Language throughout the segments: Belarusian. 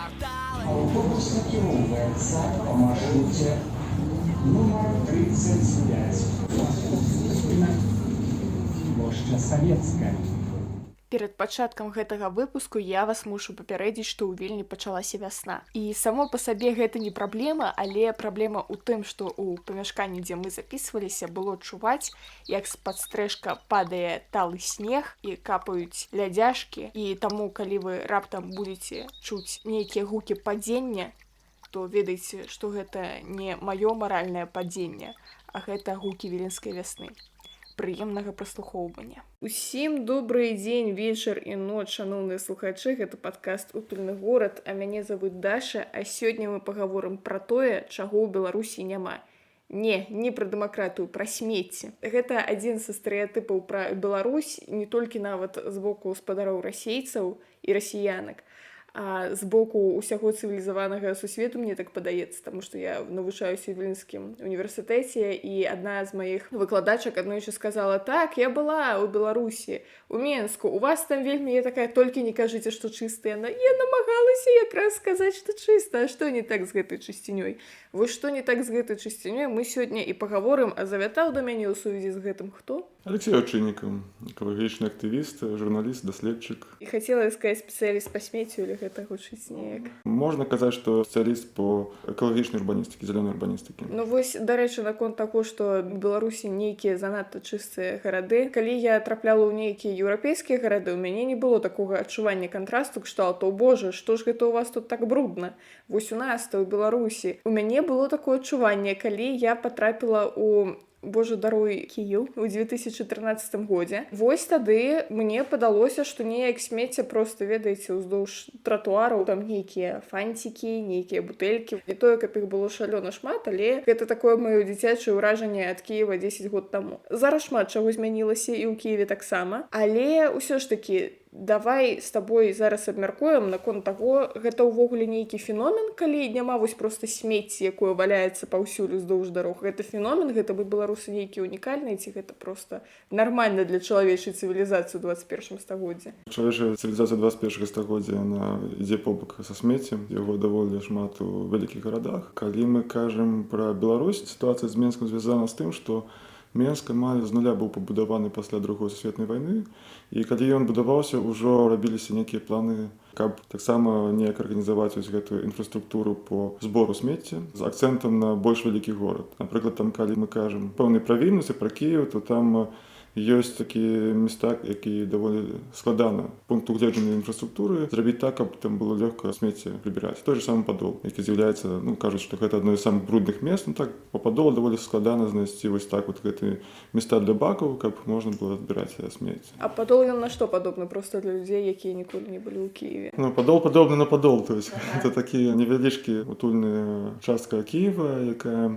Автобус накіроўваецца па маршруце нумар 35. Плошча Савецкая. Перад пачаткам гэтага выпуску я вас мушу папярэдзіць, што ў Вільні пачалася вясна. І само па сабе гэта не праблема, але праблема ў тым, што ў памяшканні, дзе мы запісваліся, было чуваць, як з-пад стрэшка падае талы снег і капаюць лядзяшкі. І таму, калі вы раптам будзеце чуць нейкія гукі падзення, то ведайце, што гэта не маё маральнае падзенне, а гэта гукі віленскай вясны. Прыемнага праслухоўвання. Усім добрый дзень, вечар і ноч, шаноўныя слухачы, гэта падкаст «Утульны горад», а мяне завуць Даша, а сёння мы пагаворым пра тое, чаго ў Беларусі няма. Не пра дэмакратыю, пра смецце. Гэта адзін са стэрэатыпаў пра Беларусь, не толькі нават з боку гаспадароў расейцаў і расіянак, а з боку ўсяго цывілізаванага сусвету, мне так падаецца, таму што я навучаюся ў Віленскім універсітэце, і адна з маіх выкладачак аднойчы сказала: «Так, я была ў Беларусі, у Менску, у вас там вельмі, я такая, толькі не кажыце, што чыстая». Я намагалася якраз сказаць, што чыста, а што не так з гэтай чысцінёй? Вось што не так з гэтай чысцінёй, мы сёння і пагаворым, а завятаў да мяне ў сувязі з гэтым хто? Алексей Овчинников, экалагічны актывіст, журналіст, даследчык. І хацела сказаць спецыяліст па смеццю, але гэта гучыць неяк. Можна казаць, што спецыяліст по экалагічнай урбаністыкі, зялёнай урбаністыкі. Ну вось, дарэчы, наконт таго, што ў Беларусі нейкія занадта чыстыя гарады. Калі я трапляла ў нейкія еўрапейскія гарады, у мяне не было такога адчування кантрасту кшталту: «Божа, што ж гэта ў вас тут так брудна?» Вось у нас, то ў Беларусі. У мяне было такое адчуванне, калі я патрапіла ў Божа даруй, Кіеў у 2013 годзе. Вось тады мне падалося, што неяк смецце проста, ведаеце, уздоўж тратуараў, там нейкія фанцікі, нейкія бутэлькі. Не тое, каб іх было шалёна шмат, але гэта такое маё дзіцячае ўражанне ад Кіева 10 год таму. Зараз шмат чаго змянілася і ў Кіеве таксама, але ўсё ж такі давай з табой зараз абмяркуем наконт таго, гэта ўвогуле нейкі феномен, калі няма вось проста смецце, якое валяецца паўсюль уздоўж дарог. Гэта феномен, гэта бы беларусы нейкія унікальныя, ці гэта проста нармальна для чалавечай цывілізацыі ў 21 стагоддзі? Чалавечая цывілізацыя 21 стагоддзя, яна ідзе побак са смеццем, яго даволі шмат у вялікіх гарадах. Калі мы кажам пра Беларусь, сітуацыя з Менскам звязана з тым, што Менск амаль з нуля быў пабудаваны пасля Другой сусветнай вайны, і калі ён будаваўся, ўжо рабіліся нейкія планы, каб таксама неяк арганізаваць вось гэтую інфраструктуру по збору смецця з акцэнтам на больш вялікі горад. Напрыклад, там, калі мы кажам пэўнай пра Вільнюс і пра Кіеў, то там ёсць такія места, які даволі складана пункту гледжання інфраструктуры зрабіць так, каб там было лёгка смецце прыбіраць. Той же самы Падол, які з'яўляецца, кажуць, што гэта адно з самых брудных мест. Так, па Падолу даволі складана знайсці вось так вот гэтыя места для бакаў, каб можна было збіраць смецце. А Падол ён на што падобны? Проста для людзей, якія ніколі не былі ў Кіеве. Падол падобны на Падол, то есть это такія невялічкі утульная частка Кіева, якая,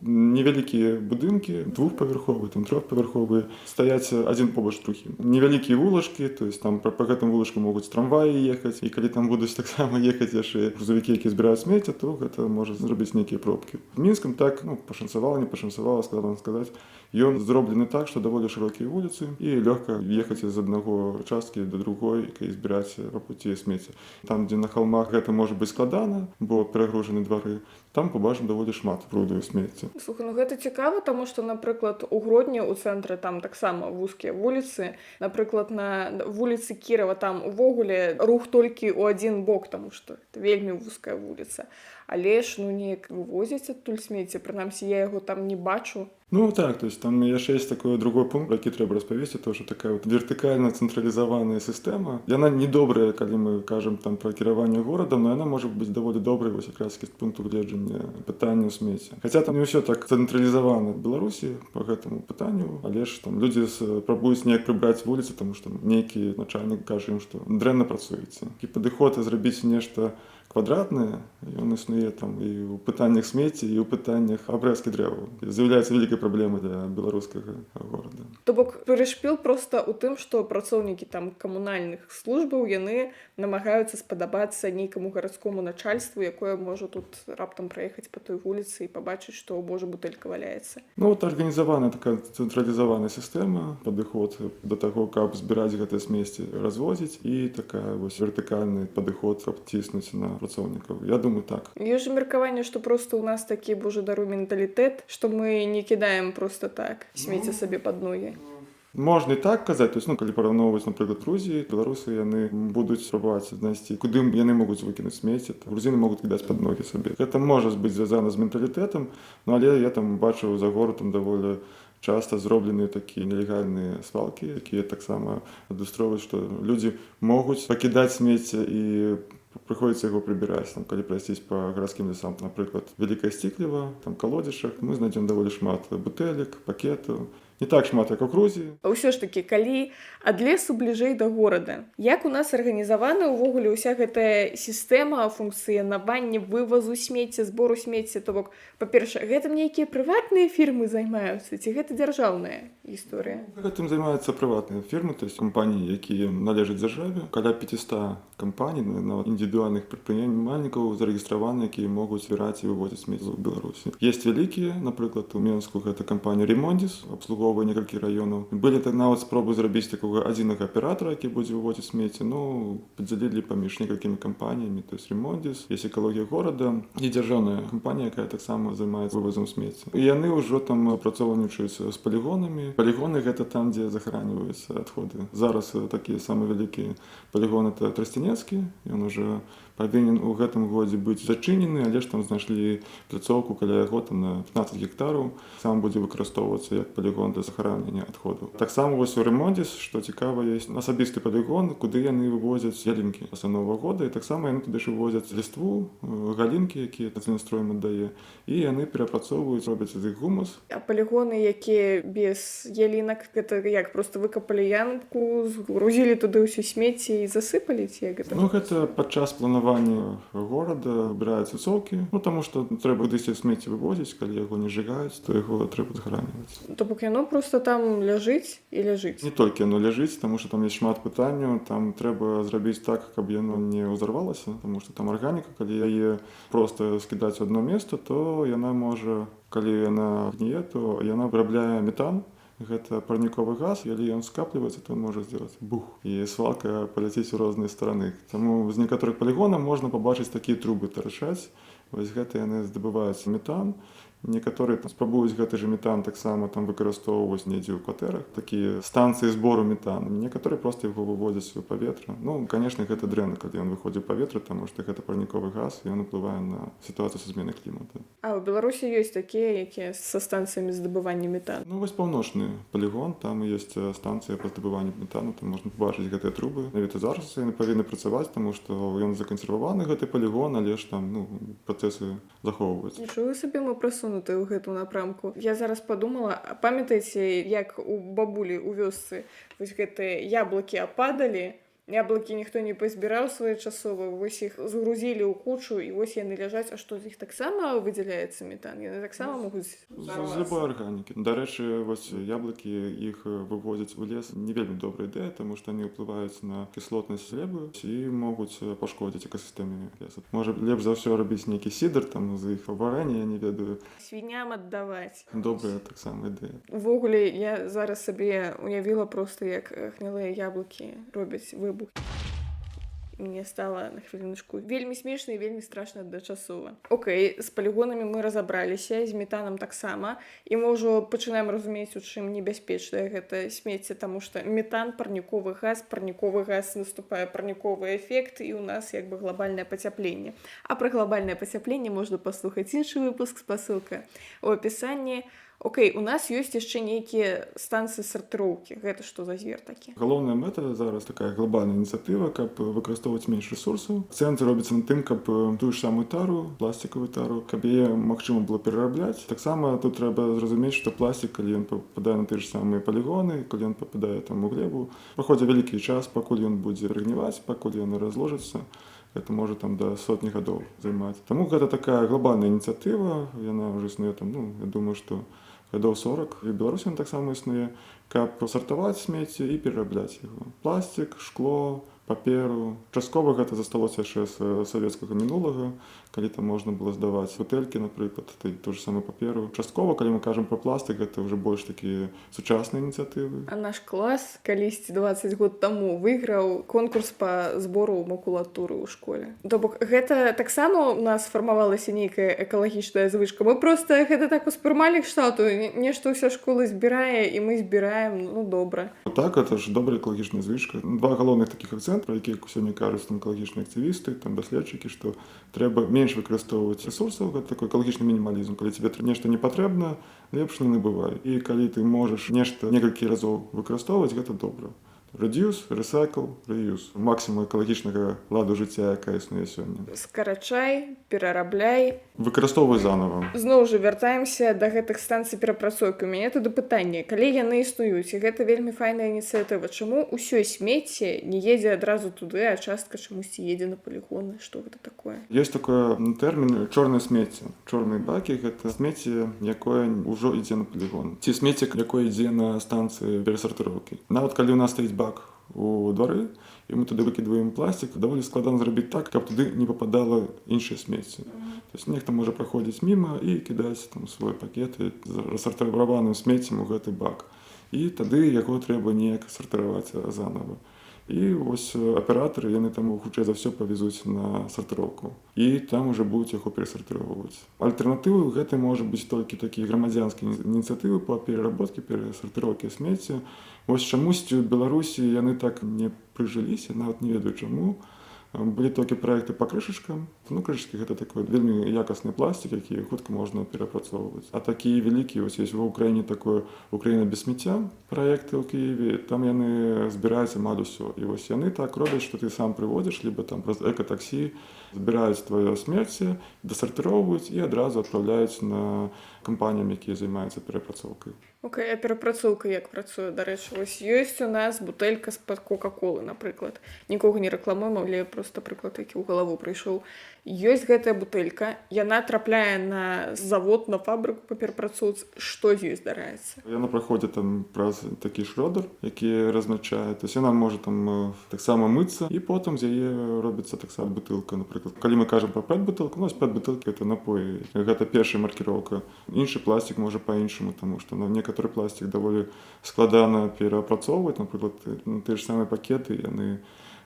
невялікія будынкі, двухпавярховыя, там трохпавярховыя, стаяць адзін побач другім. Невялікія вулачкі, то есть там па гэтым вулачку могуць трамваі ехаць, і калі там будуць таксама ехаць яшчэ грузавікі, якія збіраюць смецце, то гэта можа зрабіць нейкія пробкі. В Мінскам так, пашанцавала, не пашанцавала, складана сказаць. Ён зроблены так, што даволі шырокія вуліцы, і лёгка ехаць з аднаго часткі да другой, і збіраць па пуці смецце. Там, дзе на халмах гэта можа быць складана, бо перагружаны двары, там побачым даволі шмат бруду і смецця. Слухай, гэта цікава, таму што, напрыклад, у Гродні, у цэнтры, там таксама вузкія вуліцы. Напрыклад, на вуліцы Кірава там увогуле рух толькі ў адзін бок, таму што это вельмі вузкая вуліца. Але ж, неяк вывозяць адтуль смецце, прынамсі, я яго там не бачу. Так, то есть там яшчэ ёсць такой другой пункт, про які трэба распавесці, то што такая вертыкальна цэнтралізаваная сістэма. Яна не добрая, калі мы кажам там пра кіраванне горадам, но яна можа быць даволі добрай вось якраз з пункту гледжання пытання смецця. Хаця там не ўсё так цэнтралізавана в Беларусі па гэтаму пытанню, але ж там людзі спрабуюць неяк прыбраць вуліцы, таму што нейкі начальнік кажа ім, што дрэнна працуеце. І падыход зрабіць нешта квадратнае, ён існуе там і ў пытаннях смецця, і ў пытаннях абрэзкі дрэваў. З'яўляецца вялікай праблемай для беларускага горада. То бок перашпіл проста ў тым, што працоўнікі там камунальных службаў, яны намагаюцца спадабацца нейкаму гарадскому начальству, якое можа тут раптам праехаць па той вуліцы і пабачыць, што, божа, бутэлька валяецца. Арганізаваная такая цэнтралізаваная сістэма, падыход да таго, каб збіраць гэтае смецце, развозіць, і такая вось вертыкальны падыход, каб ціснуць на супрацоўнікаў. Я думаю, так. Ёсць жа меркаванне, што проста ў нас такі, божа даруй, менталітэт, што мы не кідаем проста так смецце сабе пад ногі. Можна і так казаць, то есть, калі параўноўваць, напрыклад, Грузіі, беларусы яны будуць спрабаваць знайсці, куды яны могуць выкінуць смецце, грузіны могуць кідаць пад ногі сабе. Гэта можа быць звязана з менталітэтам, але я там бачыў за горадам даволі часта зробленыя такія нелегальныя свалкі, якія таксама адлюстроўваюць, што людзі могуць пакідаць смецце і прыходзіцца яго прыбіраць, калі прайсціць па гарадскім лесам, напрыклад, Вялікае Сцікліва, там калодзішах, мы знайдзем даволі шмат бутэлек, пакетаў. Не так шмат, як у Грузіі. Ўсё ж такі, калі ад лесу бліжэй да горада, як у нас арганізавана ўвогуле ўся гэтая сістэма функцыянавання вывазу смецця, збору смецця, то бок, па-першае, гэтым нейкія прыватныя фірмы займаюцца, ці гэта дзяржаўная гісторыя? Гэтым займаюцца прыватныя фірмы, то есть кампаніі, якія належаць дзяржаве. Каля 500 кампаній, нават індывідуальных прадпрынимальнікаў зарэгістраваны, якія могуць збіраць і вывозіць смецце ў Беларусі. Ёсць вялікія, напрыклад, у Менску гэта кампанія «Ремондис», абслуговвае некалькі раёнаў. Былі так нават спробы зрабіць такога адзінага аператара, які будзе вывозіць смецце, падзялілі паміж некалькімі кампаніямі, то есть «Ремондис», ёсць экалогія горада і дзяржаўная кампанія, якая таксама займаецца вывозам смецця. І яны ўжо там апрацоўнічаюць з палігонамі. Палігоны гэта там, дзе захараніваюцца адходы. Зараз такія самыя вялікія палігоны — это Тростянецкі, ён ужо павінен у гэтым годзе быць зачынены, але ж там знайшлі пляцоўку каля яго там на 15 гектараў, сам будзе выкарыстоўвацца як палігон для захаранення адходаў. Таксама вось у «Ремондис», што цікава, ёсць асабісты палігон, куды яны вывозяць ялінкі пасля Новага года, і таксама яны туды ж вывозяць ліству, галінкі, якія нацельнастроем аддае, і яны перапрацоўваюць, робяць з іх гумус. А палігоны, якія без ялінак, гэта як, проста выкапалі ямку, згрузілі туды ўсё смецце і засыпалі, ці як гэта? Гэта падчас планавання горада выбіраюць цоўкі, таму што трэба кудысьці смецце вывозіць, калі яго не зжигаюць, то яго трэба захараніваць. То бок яно проста там ляжыць і ляжыць? Не толькі яно ляжыць, таму што там ёсць шмат пытанняў, там трэба зрабіць так, каб яно не ўзарвалася, таму што там арганіка, калі яе проста скідаць у адно месца, то яна можа, калі яна гніе, то яна вырабляе метан. Гэта парніковы газ, калі ён скапліваецца, то можа зрабіць бух, і свалка паляціць у розныя стараны. Таму з некаторых палігонаў можна пабачыць такія трубы таршаць. Вось гэта яны здабываюць метан. Некаторыя спрабуюць гэты же метан таксама там выкарыстоўваць недзе ў кватэрах, такія станцыі збору метану. Некаторыя проста яго вывозяць у паветра. Канешне, гэта дрэнна, калі ён выходзіць у паветра, таму што гэта парніковы газ, і ён уплывае на сітуацыю са зменай клімата. А ў Беларусі ёсць такія, якія са станцыямі здабывання метану? Вось паўночны палігон, там ёсць станцыя па здабыванню метану, там можна пабачыць гэтыя трубы. Навіта зараз яны павінны працаваць, таму што ён закансерваваны, гэты палігон, але ж там працэсы захоўваюць. Нічога сабе мы прасунуты ў гэту напрамку. Я зараз падумала, памятаеце, як у бабулі ў вёсцы вось гэтыя яблыкі ападалі, яблыкі ніхто не пазбіраў своечасова, вось іх згрузілі ў кучу, і вось яны ляжаць. А што, з іх таксама выдзяляецца метан? Яны таксама могуць з любой арганікі. Дарэчы, вось яблыкі, іх вывозяць у лес не вельмі добрая ідэя, таму што яны ўплываюць на кіслотнасць глебы і могуць пашкодзіць экасістэме лесу. Можа, лепш за ўсё рабіць нейкі сідр там з іх варэння, я не ведаю. Свінням аддаваць. Добрая таксама ідэя. Увогуле, я зараз сабе уявіла проста, як гнілыя яблыкі робяць выбух. Мне стала на хвіліночку вельмі смешна і вельмі страшна адначасова. Окей, з палігонамі мы разабраліся, з метанам таксама, і мы ўжо пачынаем разумець, у чым небяспечнае гэта смецце, таму што метан, парніковы газ, наступае парніковы эфект, і ў нас як бы глобальнае пацяпленне. А пра глобальнае пацяпленне можна паслухаць іншы выпуск, спасылка ў апісанні. Окей, у нас ёсць яшчэ нейкія станцыі сартыроўкі. Гэта што за звер такі? Галоўная мэта зараз такая глобальная ініцыятыва, каб выкарыстоўваць менш рэсурсаў. Акцэнт робіцца на тым, каб тую ж самую тару, пластикавую тару, каб яе магчыма было перарабляць. Таксама тут трэба зразумець, што пластик, калі ён пападае на тыя ж самыя палігоны, калі ён пападае там у глебу, праходзіць вялікі час, пакуль ён будзе прыгніваць, пакуль ён разложыцца. Это можа там да сотні гадоў займаць. Таму гэта такая глобальная ініцыятыва, яна ўжо існуе там, я думаю, што гадоў 40. І Беларусі таксама існуе, каб сартаваць смецце і перарабляць яго. Пластик, шкло, паперу. Часткова гэта засталося яшчэ з савецкага мінулага, калі там можна было здаваць бутэлькі, напрыклад, ту ж самую паперу. Часткова, калі мы кажам пра пластык, гэта ўжо больш такія сучасныя ініцыятывы. А наш клас калісьці 20 год таму выйграў конкурс па збору макулатуры ў школе. То бок гэта таксама у нас фармавалася нейкая экалагічная звычка. Мы проста гэта так успрымалі кшталту, нешта ўся школа збірае і мы збіраем, ну добра. Так, это ж добрая экалагічная звычка. Два галоўных такіх акцэнты, пра якіх сёння кажуць там экалагічныя актывісты, там даследчыкі, што трэба менш выкарыстоўваць рэсурсаў, гэта такой экалагічны мінімалізм. Калі тебе нешта не патрэбна, лепш не набывай. І калі ты можаш нешта некалькі разоў выкарыстоўваць, гэта добра. Reduce, recycle, reuse. Максімум экалагічнага ладу жыцця, якая існуе сёння. Скарачай, перарабляй. Выкарыстоўвай занова. Зноў жа вяртаемся да гэтых станцый перапрацоўкі. У мяне туды пытанне, калі яны існуюць, і гэта вельмі файная ініцыятыва, чаму ўсё смецце не едзе адразу туды, а частка чамусьці едзе на палігоны? Што гэта такое? Ёсць такой тэрмін чорнае смецце. Чорныя бакі гэта смецце, якое ўжо ідзе на палігон. Ці смецце, якое ідзе на станцыі перасартыроўкі. Нават калі ў нас стаіць бак у двары, і мы туды выкідваем пластик, даволі складана зрабіць так, каб туды не попадала іншае смецце. То есть нехта можа праходзіць міма і кідаць там свой пакет з рассартыраваным смеццем у гэты бак. І тады яго трэба неяк сартыраваць занова. І вось аператары, яны там хутчэй за ўсё павезуць на сартыроўку. І там уже будуць яго перасартыроўваць. Альтэрнатывы гэта можа быць толькі такія грамадзянскія ініцыятывы па пераработкі, перасартыроўкі смецця. Вось чамусьці ў Беларусі яны так не прыжыліся, нават не ведаю чаму. Былі толькі праекты па крышачкам. Ну, крышачкі гэта такой вельмі якасны пластик, які хутка можна перапрацоўваць. А такія вялікія, вось ёсць ва ўкраіне такое «Украіна без смецця» праекты ў Кіеве, там яны збіраюць амаль усё. І вось яны так робяць, што ты сам прыводзіш, либо там праз экатаксі збіраюць тваё смецце, дасартыроўваюць і адразу адпраўляюць на кампаніям, якія займаюцца перапрацоўкай. Окей, а перапрацоўка як працуе, дарэчы? Вось ёсць у нас бутэлька з-пад кока-колы, напрыклад. Нікога не рэкламуем, але проста прыклад, які ў галаву прыйшоў. Ёсць гэтая бутэлька, яна трапляе на завод, на фабрыку па перапрацоўцы. Што з ёй здараецца? Яна праходзіць там праз такі шрёдер, які размячае. То есть яна можа там таксама мыцца, і потым з яе робіцца таксама бутылка, напрыклад. Калі мы кажам пра пэт-бутылку, ну, пэт-бутылкі гэта напоі. Гэта першая маркіроўка. Іншы пластик можа па-іншаму, таму што некаторы пластик даволі складана перапрацоўваць, напрыклад, тыя ж самыя пакеты, яны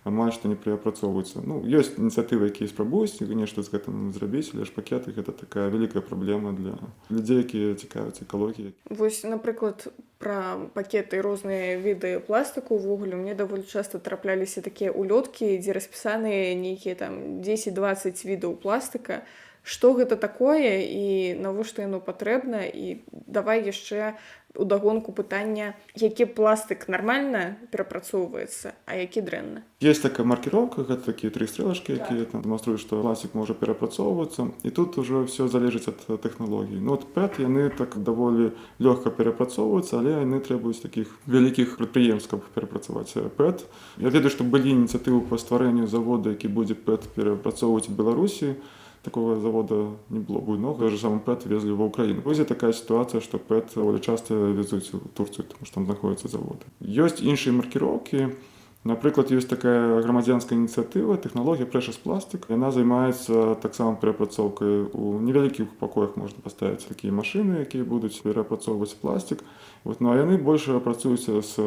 амаль што не перапрацоўваюцца. Ну, ёсць ініцыятывы, якія спрабуюць нешта з гэтым зрабіць, але ж пакеты гэта такая вялікая праблема для людзей, якія цікавяцца экалогіяй. Вось, напрыклад, пра пакеты і розныя віды пластыку ўвогуле мне даволі часта трапляліся такія улёткі, дзе распісаныя нейкія там 10-20 відаў пластыка. Што гэта такое і навошта яно патрэбна? І давай яшчэ удагонку пытання, які пластык нармальна перапрацоўваецца, а які дрэнна? Есть такая маркіроўка, гэта такія 3 стрэлачкі, якія там дэманструюць, што пластик можа перапрацоўвацца. І тут ужо ўсё залежыць ад тэхналогій. Ну, от пэт, яны так даволі лёгка перапрацоўваюцца, але яны требуюць такіх вялікіх прадпрыемстваў, каб перапрацаваць пэт. Я ведаю, што былі ініцыятывы па стварэнню завода, які будзе пэт перапрацоўваць у Беларусі. Такого завода не было буйного, даже самый ПЭТ везли в Украину. В Грузии такая ситуация, что ПЭТ довольно часто везут в Турцию, потому что там находятся заводы. Есть іншие маркировки. Наприклад, есть такая громадянская инициатива, технология Precious Plastic. Она займається так само перепрацовкою. У невеликих покоях можна поставити такі машини, які будуть перепрацовувати пластик. Вот, ну, а вони більше працюють з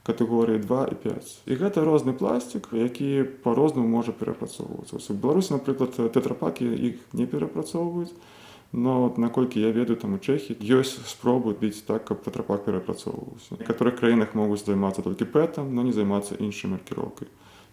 категорії 2 і 5. І це різний пластик, який по-розному може перепрацовуватися. Ось у Білорусі, наприклад, тетрапаки їх не перепрацовують. Но, наколькі я ведаю, там у Чехії ёсць спробы біць так, каб тетрапак перапрацоўваўся. В некаторых краінах могуць займацца толькі пэтам, но не займацца іншай маркіроўкай.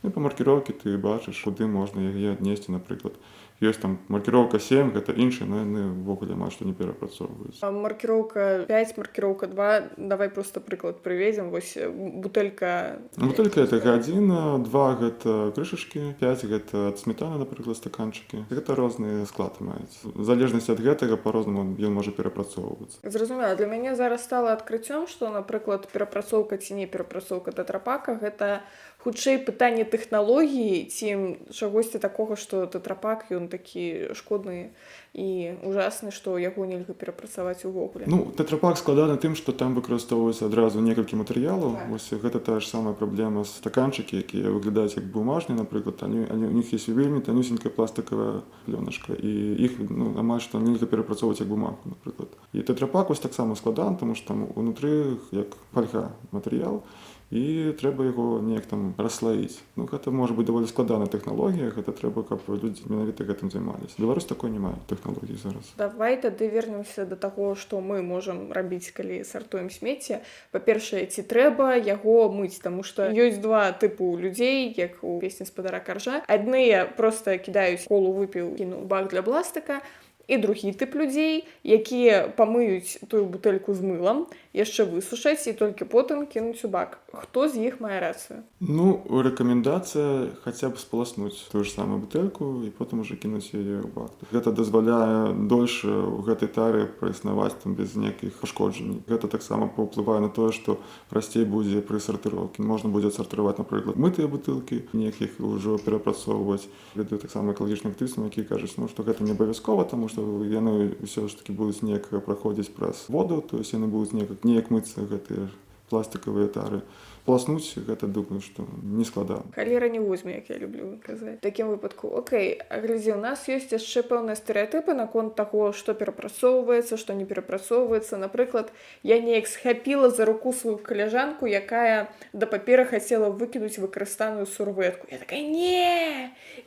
І па маркіроўкі ты бачыш, куды можна яе аднесці, напрыклад. Ёсць там маркіроўка 7, гэта іншая, но яны ўвогуле амаль што не перапрацоўваюцца. Маркіроўка 5, маркіроўка 2, давай просто прыклад прыведзем. Вось бутэлька... Бутэлька это Г1, 2 гэта крышачкі, 5 гэта ад сметаны, напрыклад, стаканчыкі. Гэта розныя склады маюць. В залежнасці ад гэтага па-рознаму ён можа перапрацоўвацца. Зразумела, для мяне зараз стала адкрыццём, што, напрыклад, перапрацоўка ці не перапрацоўка тетрапака гэта хутчэй пытанне тэхналогіі ці чагосьці такога, што тэтрапак ён такі шкодны і ужасны, што яго нельга перапрацаваць увогуле. Ну, тэтрапак складаны тым, што там выкарыстоўваецца адразу некалькі матэрыялаў. Вось гэта тая ж самая праблема з стаканчыкі, якія выглядаюць як бумажныя, напрыклад, у них ёсць вельмі танюсенькая пластикавая плёначка, і іх амаль што нельга перапрацоўваць як бумагу, напрыклад. І тэтрапак вось таксама складаны, таму што там унутры як фольга матэрыял, і трэба яго неяк там расслаіць. Ну, гэта можа быць даволі складаная тэхналогія, гэта трэба, каб людзі менавіта гэтым займаліся. Беларусь такой не мае тэхналогіі зараз. Давай тады вернемся да таго, што мы можам рабіць, калі сартуем смецце. Па-першае, ці трэба яго мыць, таму што ёсць два тыпу людзей, як у песні спадара Каржа. Адныя проста кідаюць, колу выпіў, кінуў бак для пластыка, і другі тып людзей, якія памыюць тую бутэльку з мылам, яшчэ высушаць і толькі потым кінуць у бак. Хто з іх мае рацыю? Ну, рэкамендацыя хаця б споласнуць тую ж самую бутэльку і потым уже кінуць яе ў бак. Гэта дазваляе дольш у гэтай тары праіснаваць там без нейкіх пашкоджанняў. Гэта таксама паўплывае на тое, што прасцей будзе пры сартыроўкі. Можна будзе сартыраваць, напрыклад, мытыя бутылкі, ніякіх ўжо перапрацоўваць. Ведаю таксама экалагічных актывістаў, якія кажуць, што гэта не абавязкова, таму што яны ўсё ж такі будуць неяк праходзіць праз воду, то есть яны будуць неяк мыцца гэтыя пластикавыя тары. Пласнуць гэта, думаю, што не складана. Халера не возьме, як я люблю казаць. В такім выпадку, окей, а глядзі, у нас ёсць яшчэ пэўныя стэрэатыпы наконт таго, што перапрацоўваецца, што не перапрацоўваецца. Напрыклад, я неяк схапіла за руку сваю каляжанку, якая да папера хацела выкінуць выкарыстаную сурвэтку. Я такая,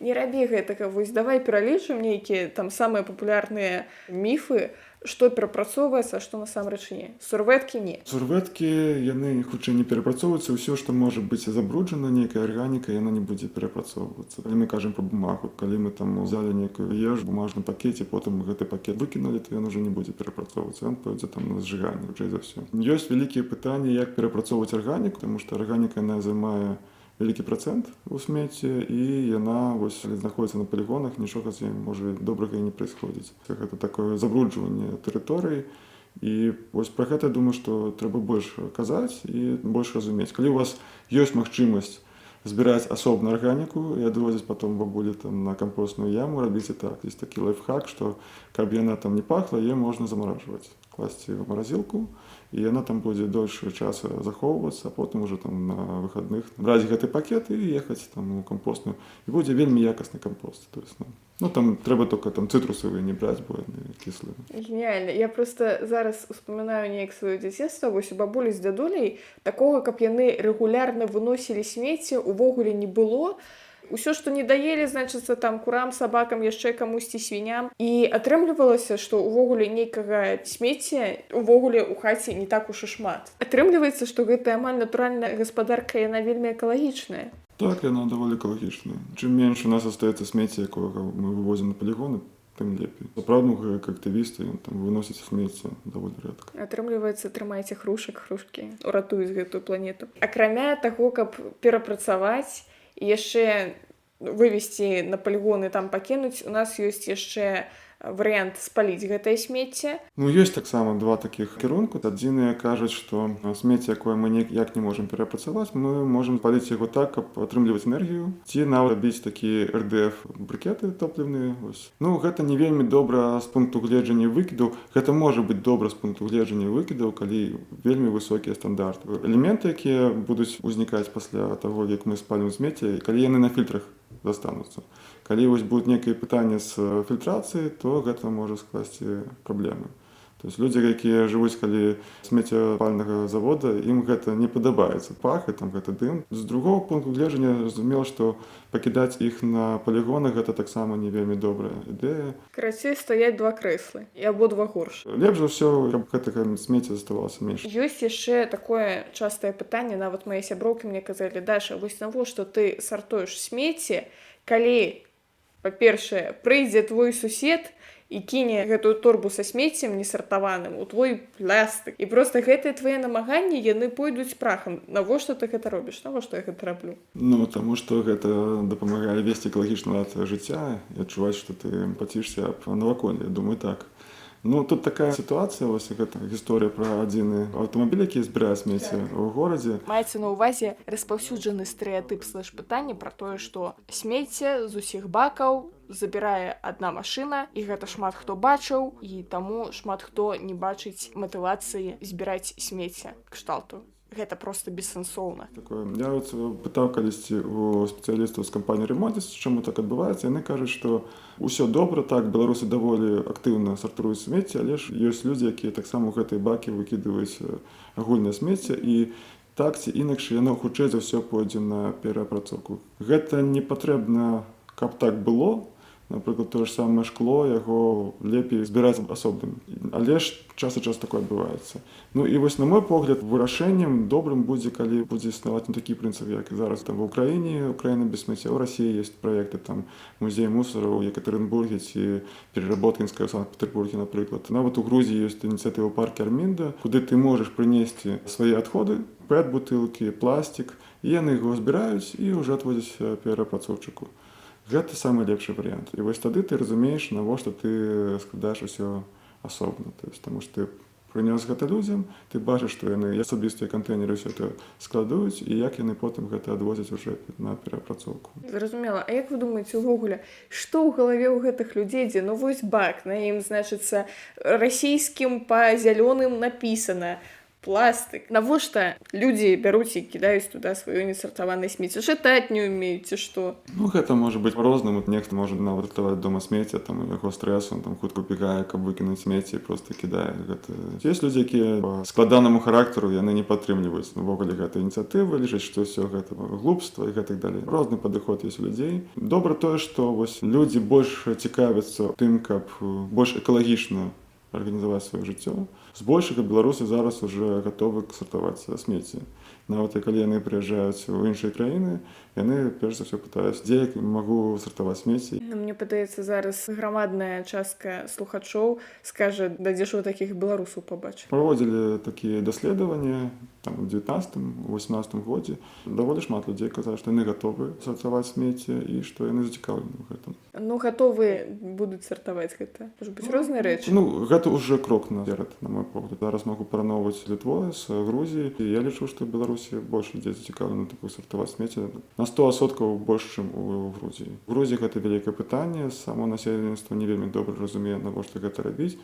не рабі гэтага. Вось давай пералічым нейкія там самыя папулярныя міфы, што перапрацоўваецца, а што насамрэч не. Сурвэткі не. Сурвэткі, яны хутчэй не перапрацоўваюцца. Ўсё, што можа быць забруджана, нейкая арганіка, яна не будзе перапрацоўвацца. Калі мы кажам пра бумагу, калі мы там узялі нейкую ежу ў бумажным пакеце, потым гэты пакет выкінулі, то ён ужо не будзе перапрацоўвацца. Ён пойдзе там на зжыганне, хутчэй за ўсё. Ёсць вялікія пытанні, як перапрацоўваць арганіку, таму што арганіка яна займае вялікі працэнт у смецці, і яна вось знаходзіцца на палігонах, нічога з ёй можа добрага і не праісходзіць. Гэта такое забруджванне тэрыторыі, і вось пра гэта, думаю, што трэба больш казаць і больш разумець. Калі у вас ёсць магчымасць збіраць асобную арганіку і адвозіць потом бабулі там на кампостную яму, рабіце так. Ёсць такі лайфхак, што каб яна там не пахла, яе можна замаражваць. Класці ў маразілку, і яна там будзе дольшы час захоўвацца, а потым уже там на выхадных браць гэты пакет і ехаць там у кампостную. І будзе вельмі якасны кампост. То есть, ну там трэба толькі там цытрусавыя не браць, бо яны кіслыя. Геніальна. Я просто зараз успамінаю неяк сваё дзяцінства, вось у бабулі з дзядулей такога, каб яны рэгулярна выносілі смецце, увогуле не было. Усё, што не даелі, значыцца, там курам, сабакам, яшчэ камусьці свіням. І атрымлівалася, што ўвогуле нейкага смецця увогуле ў хаце не так уж і шмат. Атрымліваецца, што гэтая амаль натуральная гаспадарка, яна вельмі экалагічная. Так, яна даволі экалагічная. Чым менш у нас астаецца смецця, якога мы вывозім на палігоны, тым лепей. Сапраўднага як актывіста, ён там выносіць смецце даволі рэдка. Атрымліваецца, трымайце хрушкі уратуюць гэтую планету. Акрамя таго, каб перапрацаваць і яшчэ вывесці на палігоны, там пакінуць, у нас ёсць яшчэ варыянт спаліць гэтае смецце. Ну, ёсць таксама два такіх кірунку. Адзіныя кажуць, што смецце, якое мы ніяк не можам перапрацаваць, мы можам паліць яго так, каб атрымліваць энергію, ці нават рабіць такія РДФ-брыкеты топлівныя. Ну, гэта не вельмі добра з пункту гледжання выкідаў. Гэта можа быць добра з пункту гледжання выкідаў, калі вельмі высокія стандарты. Элементы, якія будуць узнікаць пасля таго, як мы спалім смецце, калі яны на фільтрах застануцца. Калі вось будуць нейкія пытанні з фільтрацыі, то гэта можа скласці праблемы. То есть людзі, якія жывуць калі смеццепальнага завода, ім гэта не падабаецца. Пах і там гэты дым. З другого пункту гледжання зразумела, што пакідаць іх на палігонах гэта таксама не вельмі добрая ідэя. Карацей, стаяць два крэслы, і абодва горш. Лепш за ўсё, каб гэтага смецця заставалася менш. Ёсць яшчэ такое частае пытанне, нават мае сяброўкі мне казалі: Даша, вось навошта ты сартуеш смецце, калі, па-першае, прыйдзе твой сусед і кіне гэтую торбу са смеццем несартаваным у твой пластык. І проста гэтыя твае намаганні, яны пойдуць прахам. Навошта ты гэта робіш? Навошта я гэта раблю? Ну, таму што гэта дапамагае весці экалагічны лад жыцця і адчуваць, што ты пацішся аб наваколлі. Думаю, так. Ну, тут такая ситуацыя, вось гэта гісторыя пра адзіны аўтамабіль, які збірае смецце ў горадзе. Маецца на ўвазе распаўсюджаны стэрэатып слэш-пытання пра тое, што смецце з усіх бакаў забірае адна машына, і гэта шмат хто бачыў, і таму шмат хто не бачыць матывацыі збіраць смецце кшталту. Гэта проста бессэнсоўна. Я вот пытаў калісьці у спецыялістаў з кампаніі «Ремонтис», чаму так адбываецца. Яны кажуць, што ўсё добра, так, беларусы даволі актыўна сартуюць смецце, але ж ёсць людзі, якія таксама ў гэтыя бакі выкідваюць агульнае смецце, і так ці інакш яно хутчэй за ўсё пойдзе на пераапрацоўку. Гэта не патрэбна, каб так было. Напрыклад, тое ж самае шкло, яго лепей збіраць асобным. Але ж час і час такое адбываецца. Ну і вось, на мой погляд, вырашэннем добрым будзе, калі будзе існаваць не такі прынцып, як зараз там в Украіне, Украіна без смецця. У Расіі ёсць праекты, там, музей мусора ў Екатеринбурге ці пераработкінская ў Санкт-Петербурге, напрыклад. Нават у Грузіі ёсць ініцыятыва парк Армінда, куды ты можаш прынесці свае адходы, пэт-бутылкі, пластик, і яны яго збіраюць і ўжо адводзяць пераапрацоўшчыку. Гэта самы лепшы варыянт. І вось тады ты разумееш, навошта ты складаеш усё асобна. То есть, таму што ты прынёс гэта людзям, ты бачыш, што яны асабістыя кантэйнеры ўсё это складуюць, і як яны потым гэта адвозяць уже на пераапрацоўку. Зразумела. А як вы думаеце увогуле, што ў галаве ў гэтых людзей, дзе ну вось бак, на ім, значыцца, расійскім па зялёным напісана пластик. Навошта людзі бяруць і кідаюць туды сваё несартаванае смецце? Чытаць не ўмеюць, ці што? Ну, гэта можа быць по-рознаму. Нехта можа нават ратаваць дома смецце, там, яго стрэс, он там хутка бегае, каб выкінуць смецце і проста кідае. Гэта... Ёсць людзі, якія па складанаму характару, яны не падтрымліваюць увогуле гэтай ініцыятывы, лічаць, што ўсё гэта глупства і гэтак далей. Розны падыход ёсць у людзей. Добра тое, што вось людзі больш цікавяцца тым, каб больш экалагічна арганізаваць сваё жыццё. Збольшага беларусы зараз уже гатовы сартаваць смецце. Нават і калі яны прыязджаюць у іншыя краіны, яны перш за ўсё пытаюць, дзе я магу сартаваць смецце. Мне падаецца, зараз грамадная частка слухачоў скажа, да дзе ж вы такіх беларусаў пабачылі. Праводзілі такія даследаванні там у 19-18 годзе. Даволі шмат людзей казалі, што яны гатовы сартаваць смецце і што яны зацікаўлены ў гэтым. Ну, гатовы будуць сартаваць гэта. Можа быць розныя рэчы. Ну, гэта ўжо крок наперад, на мой погляд. Зараз могу параўноўваць з Літвой, з Грузіяй. І я лічу, што ў Беларусі больш людзей зацікаўлены такое сартаваць смецце. На 100% больш, чым у Грузіі. У Грузіі гэта вялікае пытанне, само насельніцтва не вельмі добра разумее, навошта гэта рабіць.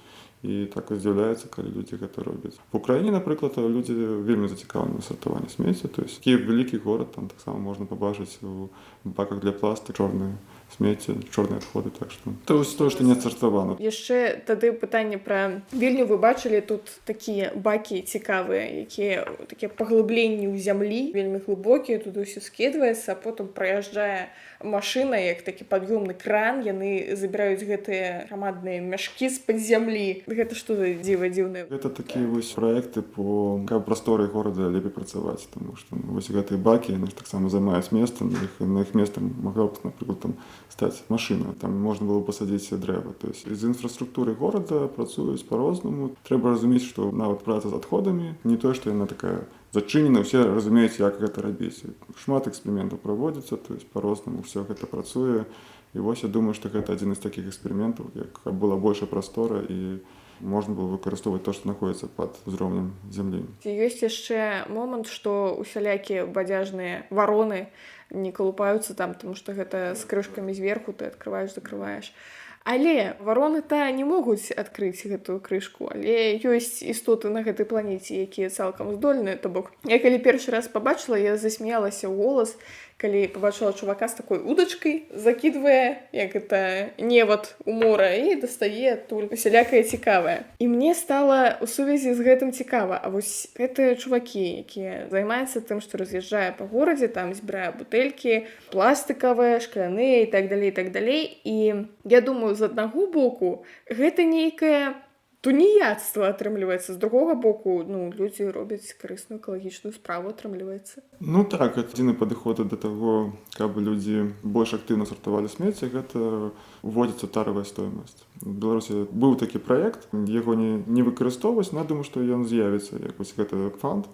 І так і здзіўляецца, калі людзі гэта робяць. В Украіне, напрыклад, людзі вельмі зацікаўлены ў сартаванні смецця. То есть, Кіев вялікі горад, там таксама можна пабачыць у баках для пластык чорныя смецце, чорныя адходы, так што тое, што не сартавана. Яшчэ тады пытанне пра Вільню. Вы бачылі тут такія бакі цікавыя, якія такія паглыбленні ў зямлі, вельмі глыбокія, туды ўсё скідваецца, а потым праязджае машына, як такі пад'ёмны кран, яны забіраюць гэтыя грамадныя мяшкі з-пад зямлі. Гэта што за дзіва дзіўнае? Гэта такія вось праекты по каб прасторы горада лепей працаваць, таму што вось гэтыя бакі, яны ж таксама займаюць месца, на іх месца магла б, напрыклад, там стаць машына, там можна было пасадзіць дрэва. То есть з інфраструктуры горада працуюць па-рознаму. Трэба разумець, што нават праца з адходамі не тое, што яна такая зачынена, усе разумеюць, як гэта рабіць. Шмат эксперыментаў праводзіцца, то есть па-рознаму ўсё гэта працуе. І вось я думаю, што гэта адзін з такіх эксперыментаў, як была большая прастора і можна было выкарыстоўваць то, што знаходзіцца пад узроўнем зямлі. Ці ёсць яшчэ момант, што усялякія бадзяжныя вароны не калупаюцца там, таму што гэта з крышкамі зверху ты адкрываеш, закрываеш. Але вароны-то не могуць адкрыць гэтую крышку, але ёсць істоты на гэтай планеце, якія цалкам здольныя. То бок, я калі першы раз пабачыла, я засмяялася ў голас, калі пабачыла чувака з такой удачкай, закідвае, як гэта невад у мора, і дастае адтуль усялякае цікавае. І мне стала ў сувязі з гэтым цікава. А вось гэтыя чувакі, якія займаюцца тым, што раз'язджае па горадзе, там збірае бутэлькі, пластыкавыя, шкляныя і так далей, і так далей. І я думаю, з аднаго боку, гэта нейкае туніяцтва атрымліваецца. З другога боку, людзі робяць карысную экалагічную справу, атрымліваецца. Ну так, адзіны падыход да таго, каб людзі больш актыўна сартавалі смецце, гэта уводзіцца таравая стоимасць. У Беларусі быў такі праект, яго не выкарыстоўваць, но я думаю, што ён з'явіцца, як вось гэты фонд.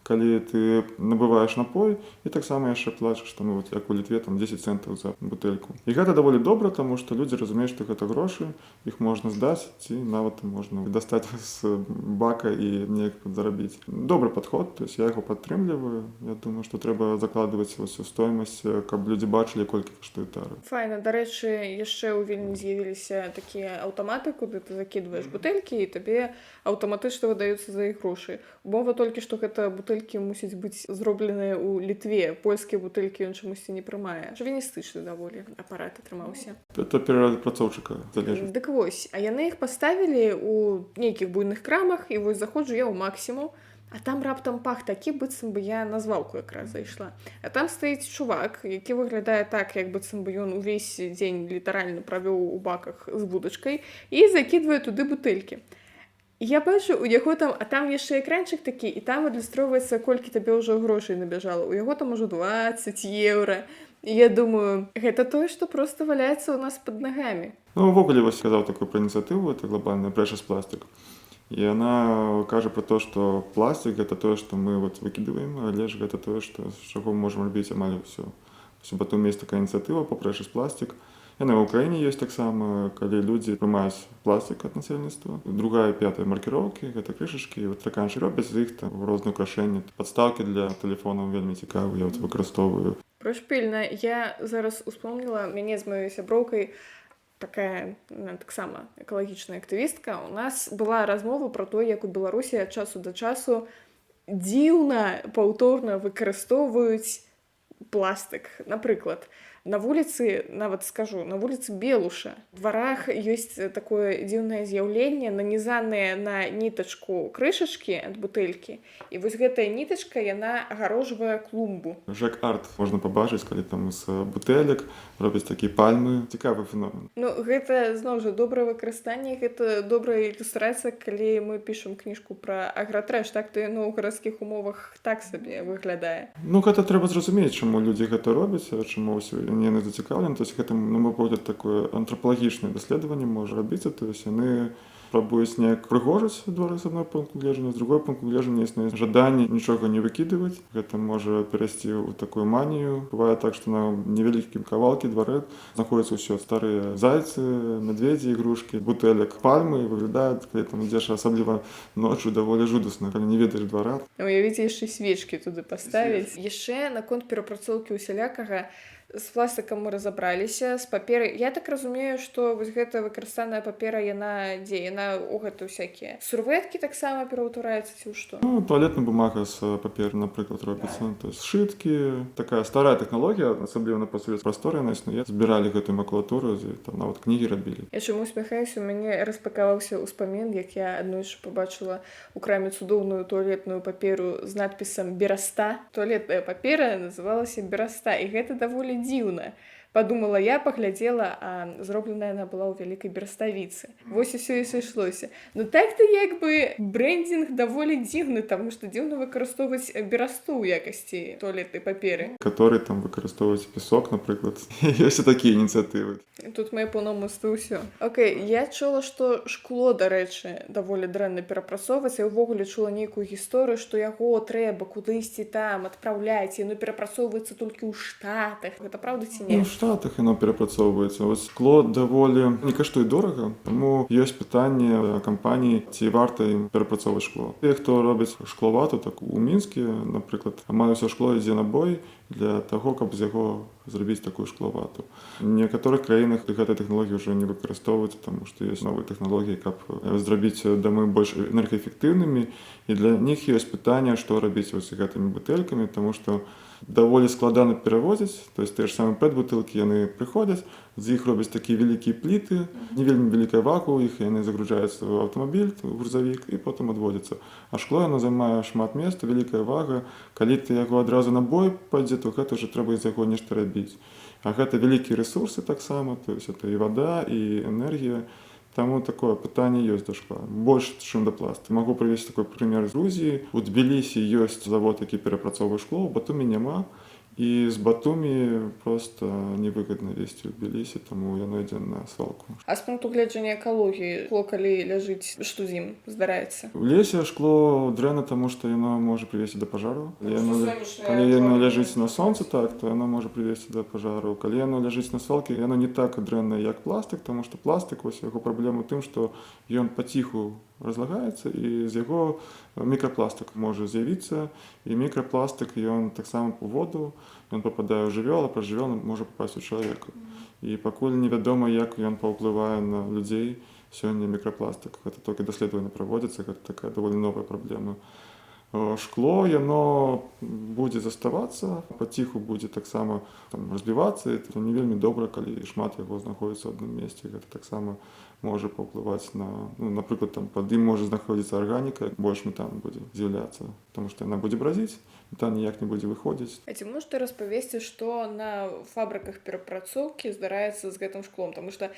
калі ты набываеш напой і таксама яшчэ плачаш там вот як у Літве там 10 центаў за бутэльку. І гэта даволі добра, таму што людзі разумеюць, што гэта грошы, іх можна здаць ці нават можна дастаць з бака і неяк зарабіць. Добры падход, то есть я яго падтрымліваю. Я думаю, што трэба закладваць усю стоймасць, каб людзі бачылі, колькі каштуе тара. Файна, дарэчы, яшчэ ў Вільні з'явіліся такія аўтаматы, куды ты закідваеш бутэлькі і табе аўтаматычна выдаюцца за іх грошы. Умова толькі, што гэта бутэлькі мусяць быць зробленыя ў Літве. Польскія бутэлькі ён чамусьці не прымае. Шавіністычны даволі апарат атрымаўся. Это перапрацоўчыка залежыць. Дык вось, а яны іх паставілі ў нейкіх буйных крамах, і вось заходжу я ў Максімум, а там раптам пах такі, быццам бы я на звалку якраз зайшла. А там стаіць чувак, які выглядае так, як быццам бы ён увесь дзень літаральна правёў у баках з вудачкай і закідвае туды бутэлькі. Я бачу, у яго там, а там яшчэ экранчык такі, і там адлюстроўваецца, колькі табе ўжо грошай набяжала. У яго там ужо 20 еўра. І я думаю, гэта тое, што проста валяецца ў нас пад нагамі. Ну, увогуле, вось сказаў такую пра ініцыятыву, это глобальная Precious Plastic. І яна кажа пра то, што пластик гэта тое, што мы вот выкідваем, але ж гэта тое, што з чаго мы можам рабіць амаль усё. Потым ёсць такая ініцыятыва па Precious Plastic. Яна ў Украіне ёсць таксама, калі людзі прымаюць пластик ад насельніцтва. Другая, пятая маркіроўкі, гэта крышачкі, і вот стаканчы робяць з іх там розныя украшэнні. Падстаўкі для тэлефонаў вельмі цікавыя, я вот выкарыстоўваю. Прошпільна, я зараз успомніла, мяне з маёй сяброўкай такая таксама экалагічная актывістка. У нас была размова пра то, як у Беларусі ад часу да часу дзіўна паўторна выкарыстоўваюць пластик. Напрыклад, на вуліцы, нават скажу, на вуліцы Белуша, в дварах ёсць такое дзіўнае з'яўленне, нанізанае на нітачку крышачкі ад бутэлькі. І вось гэтая нітачка, яна агарожвае клумбу. Жэк-арт можна пабачыць, калі там з бутэлек робяць такія пальмы. Цікавы феномен. Ну, гэта, зноў жа, добрае выкарыстанне, гэта добрая ілюстрацыя, калі мы пішам кніжку пра агратрэш, так то яно ў гарадскіх умовах так сабе выглядае. Ну, гэта трэба зразумець, чаму людзі гэта робяць, чаму яны зацікаўлены. То есть гэта, на мой погляд, такое антрапалагічнае даследаванне можа рабіцца. То есть яны пробуюць неяк прыгожаць двары з адной пункту гледжання, з другой пункту гледжання існуе жаданне нічога не выкідваць. Гэта можа перайсці ў такую манію. Бывае так, што на невялікім кавалкі двары знаходзяцца ўсё старыя зайцы, медведзі, ігрушкі, бутэлек, пальмы, і выглядаюць, калі там ідзеш, асабліва ноччу, даволі жудасна, калі не ведаеш двара. Уявіце, яшчэ свечкі туды паставіць. Яшчэ наконт перапрацоўкі усялякага, з пластикам мы разабраліся, з паперы. Я так разумею, што вось гэта выкарыстаная папера, яна дзе? Яна ў гэта ўсякія сурветкі таксама пераўтвараецца ці ў што? Ну, туалетная бумага з паперы, напрыклад, робіцца. То есть сшыткі. Такая старая тэхналогія, асабліва на пасавецкай прасторы яна існуе. Збіралі гэтую макулатуру, там нават кнігі рабілі. Я чаму усміхаюся, у мяне распакаваўся ўспамін, як я аднойчы пабачыла ў краме цудоўную туалетную паперу з надпісам «Бераста». Туалетная папера называлася «Бераста», і гэта даволі дзіўна. Падумала я, паглядзела, а зробленая яна была ў вялікай бераставіцы. Вось усё і сышлося. Ну так-то як бы брэндинг даволі дзіўны, таму што дзіўна выкарыстоўваць берасту ў якасці туалетнай паперы. Который там выкарыстоўваць песок, напрыклад. Ёсць і такія ініцыятывы. Тут мае паўнамоцтва ўсё. Окей, я чула, што шкло, дарэчы, даволі дрэнна перапрацоўваць. Я ўвогуле чула нейкую гісторыю, што яго трэба кудысьці там адпраўляць, яно перапрацоўваецца толькі ў Штатах. Гэта праўда ці не? В Штатах яно перапрацоўваецца. Вось скло даволі не каштуе дорага, таму ёсць пытанне кампаній, ці варта ім перапрацоўваць шкло. Тыя, хто робяць шкловату, так у Мінскі, напрыклад, амаль усё шкло ідзе на бой для таго, каб з яго зрабіць такую шкловату. В некаторых краінах гэтая тэхналогія ўжо не выкарыстоўваецца, таму што ёсць новыя тэхналогіі, каб зрабіць дамы больш энергаэфектыўнымі, і для них ёсць пытанне, што рабіць вось з гэтымі бутэлькамі, таму што даволі складана перавозіць, то есть тыя ж самыя пэт-бутылкі, яны прыходзяць, з іх робяць такія вялікія пліты, не вельмі вялікая вака ў іх, яны загружаюцца ў аўтамабіль, у грузавік, і потым адводзяцца. А шкло яно займае шмат места, вялікая вага. Калі ты яго адразу на бой пойдзе, то гэта ўжо трэба з яго нешта рабіць. А гэта вялікія рэсурсы таксама, то есть это і вада, і энергія. Таму такое пытанне ёсць да шкла. Больш, чым да пласту. Магу прывесці такой прымер з Грузіі. У Тбілісі ёсць завод, які перапрацоўвае шкло, у Батумі няма. І з Батумі просто невыгодна везці ў Тбілісі, таму яно ідзе на свалку. А з пункту гледжання экалогіі, шкло калі ляжыць, што з ім здараецца? У лесе шкло дрэнна, таму што яно можа прывесці да пажару. Калі яно ляжыць на сонцы, так, то яно можа прывесці да пажару. Калі яно ляжыць на свалкі, яно не так дрэнна, як пластык, таму што пластык, вось яго праблема ў тым, што ён паціху разлагаецца, і з яго мікрапластык можа з'явіцца, і мікрапластык, ён таксама у воду, ён пападае ў жывёл, а праз жывёл можа папасць у чалавека. І пакуль невядома, як ён паўплывае на людзей, сёння мікрапластык. Гэта толькі даследаванне праводзіцца, гэта такая даволі новая праблема. Шкло, яно будзе заставацца, паціху будзе таксама разбівацца, і это не вельмі добра, калі шмат яго знаходзіцца ў адным месцы. Гэта таксама можа паўплываць на, напрыклад, пад ім можа знаходзіцца арганіка, больш метану будзе з'яўляцца, таму што яна будзе бразіць, метан ніяк не будзе выходзіць. А ці можете распавесці, што на фабрыках перапрацоўкі здараецца з гэтым шклом? Таму што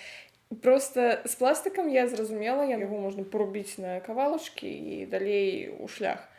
проста з пластыкам я зразумела, яго можна порубіць на кавалачкі і далей у шлях.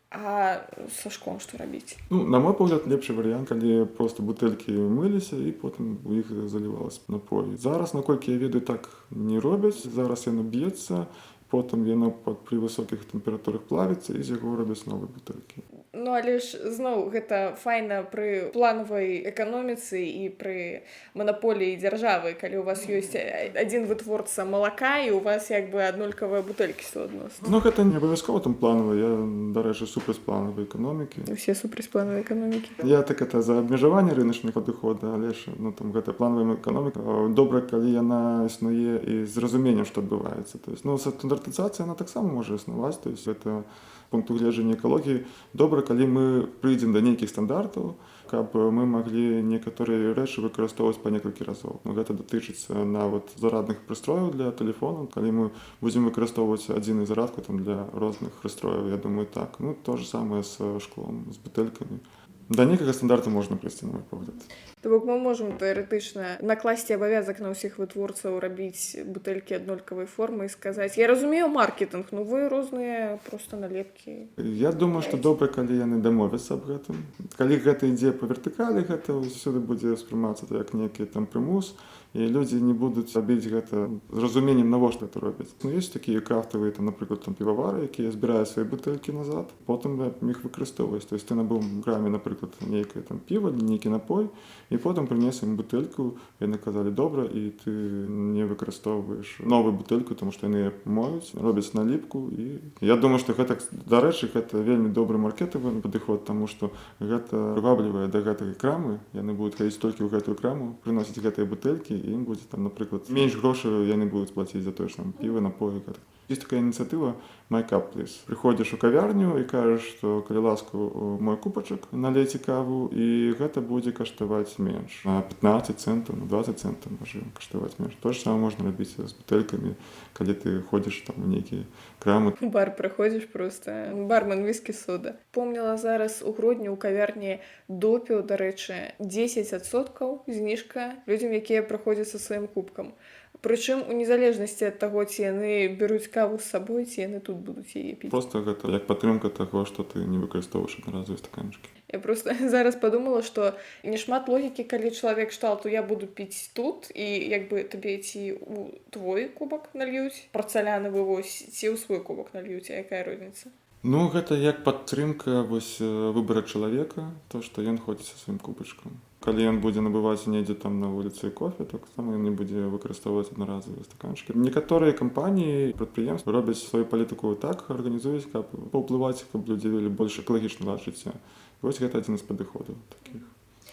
А са шклом што рабіць? На мой погляд, лепшы варыянт, калі проста бутэлькі мыліся і потым у іх залівалася напой. Зараз, наколькі я ведаю, так не робяць. Зараз яно б'ецца, потым яно пры высокіх тэмпературах плавіцца і з яго робяць новыя бутэлькі. Але ж зноў гэта файна пры планавай эканоміцы і пры манаполіі дзяржавы, калі у вас ёсць адзін вытворца малака і у вас як бы аднолькавыя бутэлькі суадносна. Гэта не абавязкова там планава. Я, дарэчы, супраць планавай эканомікі. Усе супраць планавай эканомікі. Я так это за абмежаванне рыначных падыхода, але ж гэта планавая эканоміка. Добра, калі яна існуе і з разуменнем, што адбываецца. Стандартызацыя, яна таксама можа існаваць. Гэта пункту гледжання экалогіі. Добра, калі мы прыйдзем да нейкіх стандартаў, каб мы маглі некаторыя рэчы выкарыстоўваць па некалькі разоў. Гэта датычыцца нават зарадных прыстрояў для тэлефону. Калі мы будзем выкарыстоўваць адзіную зарадку для розных прыстрояў, я думаю, так. То же самае з шклом, з бутэлькамі. Да некага стандарту можна прыйсці, на мой погляд. То бок мы можам тэарэтычна накласці абавязак на ўсіх вытворцаў рабіць бутэлькі аднолькавай формы і сказаць: я разумею маркетинг, вы розныя проста налепкі. Я думаю, што добра, калі яны дамовяцца аб гэтым. Калі гэта ідзе па вертыкалі, гэта ўсюды будзе ўспрымацца як нейкі прымус, і людзі не будуць рабіць гэта з разуменнем, навошта гэта робяць. Ёсць такія крафтавыя, напрыклад, півавары, якія збіраюць свае бутэлькі назад, потым іх выкарыстоўваюць. То есть ты набыў у краме, напрыклад, нейкае піва, нейкі напой, і потым прынес ім бутэльку, яны казалі добра, і ты не выкарыстоўваеш новую бутэльку, тому што яны моюць, робяць наліпку. І я думаю, што гэта, дарэчы, гэта вельмі добры маркетавы падыход, таму што гэта прываблівае да гэтай крамы. Яны будуць хадзіць толькі ў гэтую краму, прыносіць гэтыя бутэлькі, і ім будзе, напрыклад, менш грошай яны будуць плаціць за тое, што піва, напоі. Ёсць такая ініцыятыва My Cup, Please. Прыходзіш у кавярню і кажаш, што, калі ласка, мой купачак, налейце каву, і гэта будзе каштаваць менш. На 15 центаў, на 20 центаў можа каштаваць менш. То ж самае можна рабіць з бутэлькамі, калі ты ходзіш у нейкія крамы. У бар прыходзіш проста, бармен віскі сода. Помніла зараз у грудні ў кавярні допіў, дарэчы, 10% зніжка людзям, якія прыходзяць са сваім кубкам. Прычым у незалежнасці ад таго, ці яны бяруць каву з сабой, ці яны тут будуць яе піць. Проста гэта як падтрымка таго, што ты не выкарыстоўваеш аднаразовыя стаканчыкі. Я проста зараз падумала, што нешмат логікі, калі чалавек шталту я буду піць тут, і як бы табе ці ў твой кубак нальюць, парцаляны вывозь, ці ў свой кубак нальюць, а якая розніца? Гэта як падтрымка выбара чалавека, то, што ён ходзіць са сваім кубачкам. Калі ён будзе набываць недзе на вуліцы кофе, таксама ён не будзе выкарыстоўваць аднаразовыя стаканчыкі. Некаторыя кампаніі, прадпрыемствы робяць сваю палітыку так, арганізуюць, каб паўплываць, каб людзі вялі больш экалагічны лад жыцця. Вось гэта адзін з падыходаў такіх.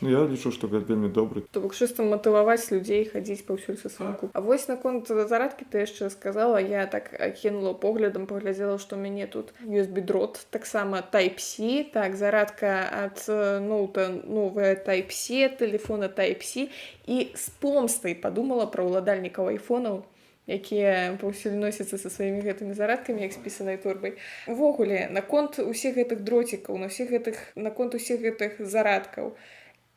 Я лічу, што гэта вельмі добры. То бок чыста матываваць людзей хадзіць паўсюль са сваім кубкам. А вось наконт зарадкі ты яшчэ сказала, я так кінула поглядам, паглядзела, што ў мяне тут USB-дрот, таксама Type-C, так, зарадка ад ноута новая Type-C, тэлефона Type-C, і з помстай падумала пра ўладальнікаў айфонаў, якія паўсюль носяцца са сваімі гэтымі зарадкамі, як з пісанай торбай. Увогуле, наконт усіх гэтых дроцікаў, наконт усіх гэтых зарадкаў,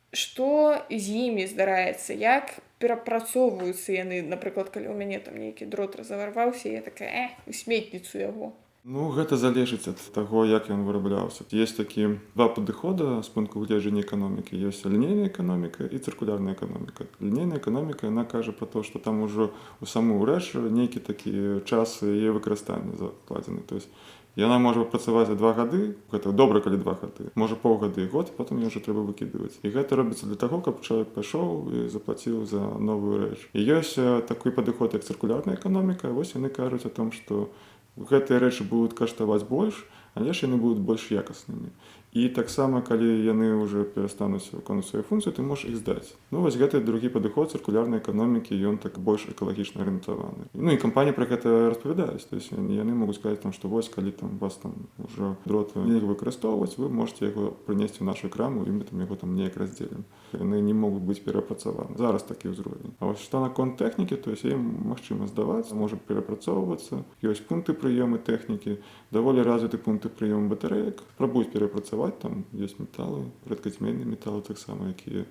што з імі здараецца, як перапрацоўваюцца яны, напрыклад, калі ў мяне нейкі дрот разаварваўся, я такая, у сметніцу яго. Ну, гэта залежыць ад таго, як ён вырабляўся. Есть такі два падыхода з пункту гледжання эканомікі. Ёсць лінейная эканоміка і цыркулярная эканоміка. Лінейная эканоміка, яна кажа пра то, што там ужо у саму рэч нейкі такі час яе выкарыстання закладзены. То есть яна можа працаваць 2 гады, гэта добра, калі 2 гады, можа паўгады і год, потым яе ўжо трэба выкідваць. І гэта робіцца для таго, каб чалавек пайшоў і заплаціў за новую рэч. І ёсць такі падыход, як цыркулярная эканоміка. Вось яны кажуць о том, што гэтыя рэчы будуць каштаваць больш, але ж яны будуць больш якаснымі. І таксама, калі яны ўжо перастануць выконваць сваю функцыю, ты можаш іх здаць. Ну, вось гэты другі падыход цыркулярнай эканомікі, ён так больш экалагічна арыентаваны. Ну, і кампаніі пра гэта распавядаюць. То есть яны могуць сказаць, што вось, калі там вас там ўжо дрот нельга выкарыстоўваць, вы можете яго прынесці ў нашу краму, і мы там яго там неяк раздзелім. Яны не могуць быць перапрацаваны. Зараз такі ўзровень. А вось што наконт тэхнікі, то есть ім магчыма здаваць, можа перапрацоўвацца. Ёсць пункты прыёмы тэхнікі, даволі развіты пункты прыёму батарэек. Спрабуюць перапрацаваць, там ёсць металы, рэдказемельныя металы таксама, якія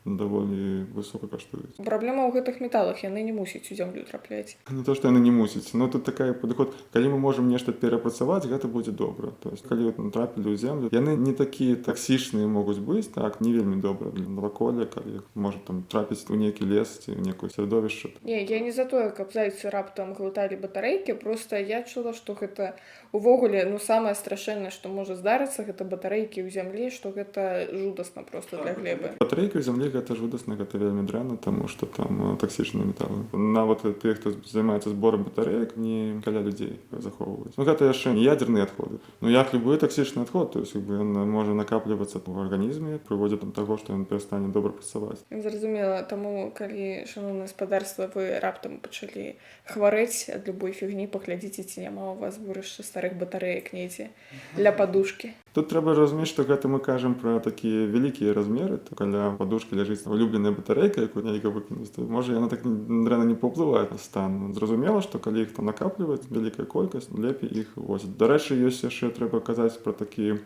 даволі высока каштуюць. Праблема ў гэтых металах, яны не мусяць у зямлю трапляць. Не то, што яны не мусяць, но тут такая падыход, калі мы можам нешта перапрацаваць, гэта будзе добра. То есть калі трапілі ў зямлю, яны не такія таксічныя могуць быць, так, не вельмі добра для наваколля, калі можа там трапіць у нейкі лес ці ў некае сярэдовішча. Не, я не за тое, каб зайцы раптам глыталі батарэйкі, проста я чула, што гэта увогуле, ну, самае страшэннае, што можа здарыцца, гэта батарэйкі ў зямлі, што гэта жудасна проста для глебы. Батарэйкі ў зямлі гэта жудасна, гэта вельмі дрэнна, таму што там таксічныя металы. Нават тыя, хто займаецца зборам батарэек, не каля людзей захоўваюць. Ну, гэта яшчэ не ядзерныя адходы. Ну, як любы таксічны адход, то есть ён можа накаплівацца ў арганізме, прыводзіць да таго, што ён перастане добра працаваць. Зразумела, таму, калі, шаноўнае гаспадарства, вы раптам пачалі хварэць ад любой фігні, паглядзіце, ці няма ў вас бурышча старых батарэек недзе для падушкі. Тут трэба разумець, што гэта мы кажам пра такія вялікія размеры, то каля падушкі ляжыць улюбленая батарэйка, якую нельга выкінуць, то можа яна так дрэнна не паўплывае на стан. Зразумела, што калі іх там накапліваць, вялікая колькасць, лепей іх возіць. Дарэчы, ёсць яшчэ трэба казаць пра такія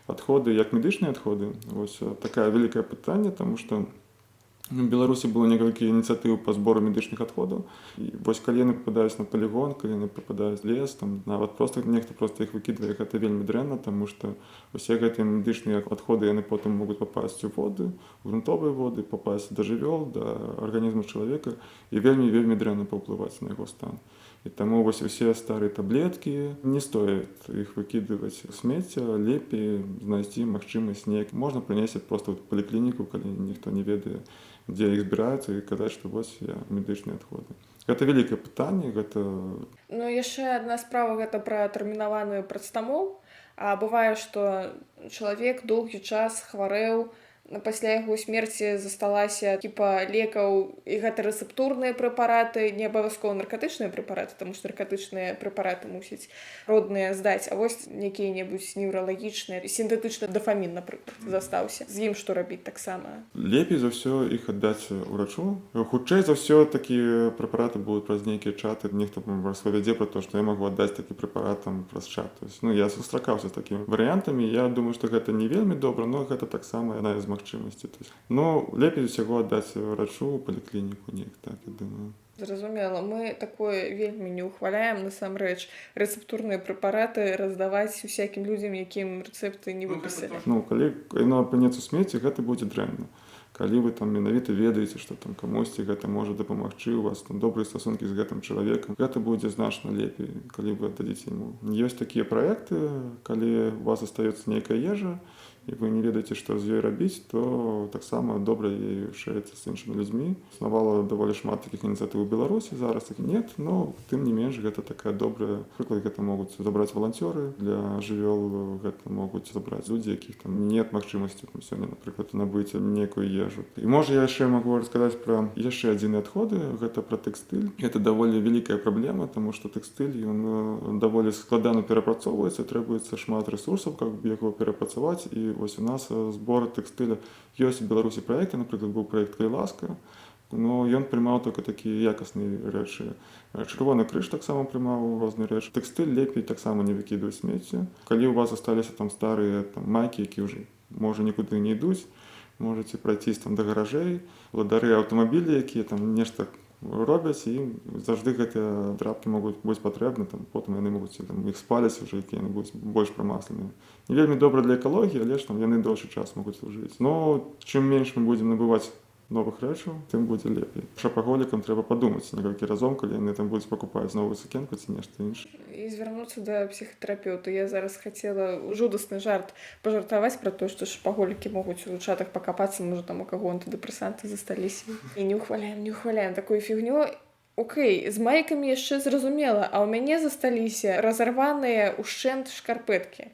адходы, як медычныя адходы. Вось такая вялікае пытанне, таму што в Беларусі было некалькі ініцыятыў па збору медычных адходаў. І вось калі яны пападаюць на палігон, калі яны пападаюць лес, там нават проста нехта проста іх выкідвае, гэта вельмі дрэнна, таму што усе гэтыя медычныя адходы яны потым могуць папасці ў воды, у грунтовыя воды, папасці да жывёл, да арганізму чалавека і вельмі дрэнна паўплываць на яго стан. І таму вось усе старыя таблеткі, не стоит іх выкідваць у смецце, лепей знайсці магчымасць неяк. Можна прынесці проста ў паліклініку, калі ніхто не ведае, дзе іх збіраюцца, і казаць, што вось я медычныя адходы. Гэта вялікае пытанне, гэта... Ну, яшчэ адна справа, гэта пра тэрмінаваны працтамол. А бывае, што чалавек доўгі час хварэў, пасля яго смерці засталася типа лекаў, і гэта рэцэптурныя прэпараты, не абавязкова наркатычныя прэпараты, таму што наркатычныя прэпараты мусяць родныя здаць, а вось якія-небудзь неўралагічныя, сінтэтычны дафамін, напрыклад, застаўся. З ім што рабіць таксама? Лепей за ўсё іх аддаць урачу. Хутчэй за ўсё такія прэпараты будуць праз нейкія чаты, нехта распавядзе пра то, што я магу аддаць такі прэпарат праз чат. Ну, я сустракаўся з такімі варыянтамі, я думаю, што гэта не вельмі добра, но гэта таксама адна з магчымасці. Ну, лепей усяго аддаць рачу, паліклініку, неяк так, я думаю. Зразумела, мы такое вельмі не ўхваляем, насамрэч, рэцэптурныя прэпараты раздаваць усякім людзям, якім рэцэпты не выпісалі. Ну, калі яно апынецца ў смецці, гэта будзе дрэнна. Калі вы там менавіта ведаеце, што там камусьці гэта можа дапамагчы, у вас там добрыя стасункі з гэтым чалавекам, гэта будзе значна лепей, калі вы аддадзіце яму. Ёсць такія праекты, калі у вас астаецца нейкая ежа, і вы не ведаеце, што з ёй рабіць, то таксама добра ёй шэрацца з іншымі людзьмі. Існавала даволі шмат такіх ініцыятыў у Беларусі, зараз іх нет, но тым не менш гэта такая добрая. Прыклад, гэта могуць забраць валанцёры для жывёл, гэта могуць забраць людзі, якіх там нет магчымасці сёння, напрыклад, набыць нейкую ежу. І можа я яшчэ магу расказаць пра яшчэ адзін адходы, гэта пра тэкстыль. Гэта даволі вялікая праблема, таму што тэкстыль ён даволі складана перапрацоўваецца, требуецца шмат рэсурсаў, каб яго перапрацаваць. І вось у нас збор тэкстыля ёсць у Беларусі праекты, напрыклад, быў праект «Кайласка», но ён прымаў толькі такія якасныя рэчы. Чырвоны крыж таксама прымаў розныя рэчы. Тэкстыль лепей таксама не выкідваць смецце. Калі ў вас засталіся там старыя майкі, якія ўжо можа нікуды не ідуць, можаце прайціся там да гаражэй, владары аўтамабілі, якія там нешта робяць, і заўжды гэтыя драпкі могуць быць патрэбны, там, потым яны могуць там, іх спаляць уже, які яны будуць больш прамасленыя. Не вельмі добра для экалогіі, але ж там яны доўшы час могуць служыць. Но чым менш мы будзем набываць новых рэчаў, тым будзе лепей. Шапаголікам трэба падумаць некалькі разоў, калі яны там будуць пакупаць новую сукенку ці нешта іншае. І звярнуцца да псіхатэрапеўта. Я зараз хацела жудасны жарт пажартаваць пра тое, што шапаголікі могуць у чатах пакапацца, можа там у каго антыдэпрэсанты засталіся. І не ўхваляем такую фігню. Окей, з майкамі яшчэ зразумела, а ў мяне засталіся разарваныя ўшчэнт шкарпэткі.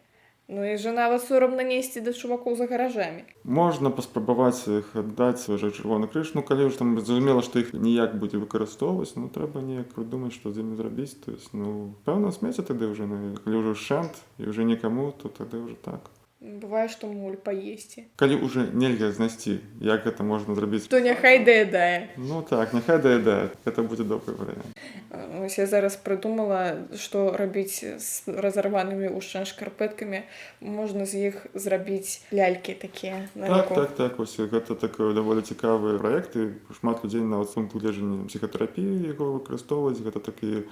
Ну і же нават сорамна несці да чувакоў за гаражамі. Можна паспрабаваць іх аддаць уже чырвоны крыж, ну калі ўжо там зразумела, што іх ніяк будзе выкарыстоўваць, ну трэба неяк прыдумаць, што з імі зрабіць. То есть, ну, пэўна смецце тады ўжо, калі ўжо шэнт і ўжо нікаму, то тады ўжо так. Бывае, што моль паесці. Калі ўжо нельга знайсці, як гэта можна зрабіць, То няхай даядае. ну так, няхай даядае, гэта будзе добры варыянт. Ось я зараз прыдумала, што рабіць з разарванымі ўшчэнт шкарпэткамі. Можна з іх зрабіць лялькі такія на руку. Так, вось гэта такой даволі цікавы праект, і шмат людзей нават з пункту гледжання псіхатэрапіі яго выкарыстоўваюць. Гэта такі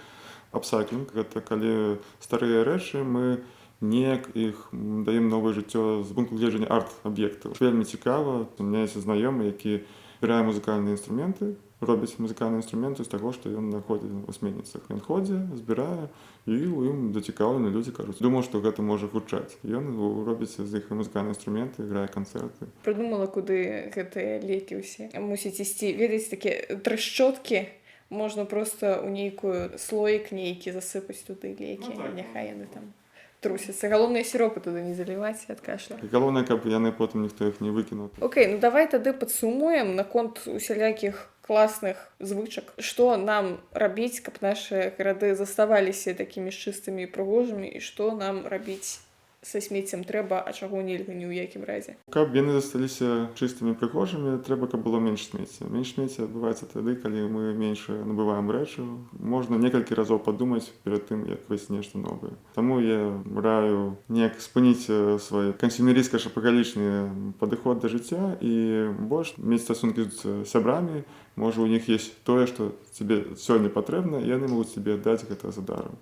апсайклінг, гэта калі старыя рэчы мы неяк іх даем новае жыццё з пункту гледжання арт-аб'ектаў. Вельмі цікава, у меня ёсць знаёмы, які збірае музыкальныя інструменты, робіць музыкальныя інструменты з таго, што ён знаходзіць у сменніцах. Ён ходзе, збірае, і ў ім зацікаўлены людзі кажуць, думаў, што гэта можа гучаць. Ён робіць з іх музыкальныя інструменты, грае канцэрты. Прыдумала, куды гэтыя лекі ўсе. Мусіць ісці, ведаеце, такія трашчоткі. Можна проста ў нейкую слоік нейкі засыпаць туды лекі. Няхай яны там трусяцца. Галоўныя сіропы туды не заліваць ад кашля. Галоўнае, каб яны потым ніхто іх не выкінуў. Окей, ну давай тады падсумуем наконт усялякіх класных звычак. Што нам рабіць, каб нашы гарады заставаліся такімі чыстымі і прыгожымі, і што нам рабіць са смеццем трэба, а чаго нельга ні ў якім разе. Каб яны засталіся чыстымі і прыгожымі, трэба, каб было менш смецця. Менш смецця адбываецца тады, калі мы менш набываем рэчаў. Можна некалькі разоў падумаць перад тым, як вось нешта новае. Таму я раю неяк спыніць свой кансюмерістка-шапагалічны падыход да жыцця і больш мець стасункі з сябрамі. Можа, у них ёсць тое, што цябе сёння патрэбна, і яны могуць цябе аддаць гэта за даром.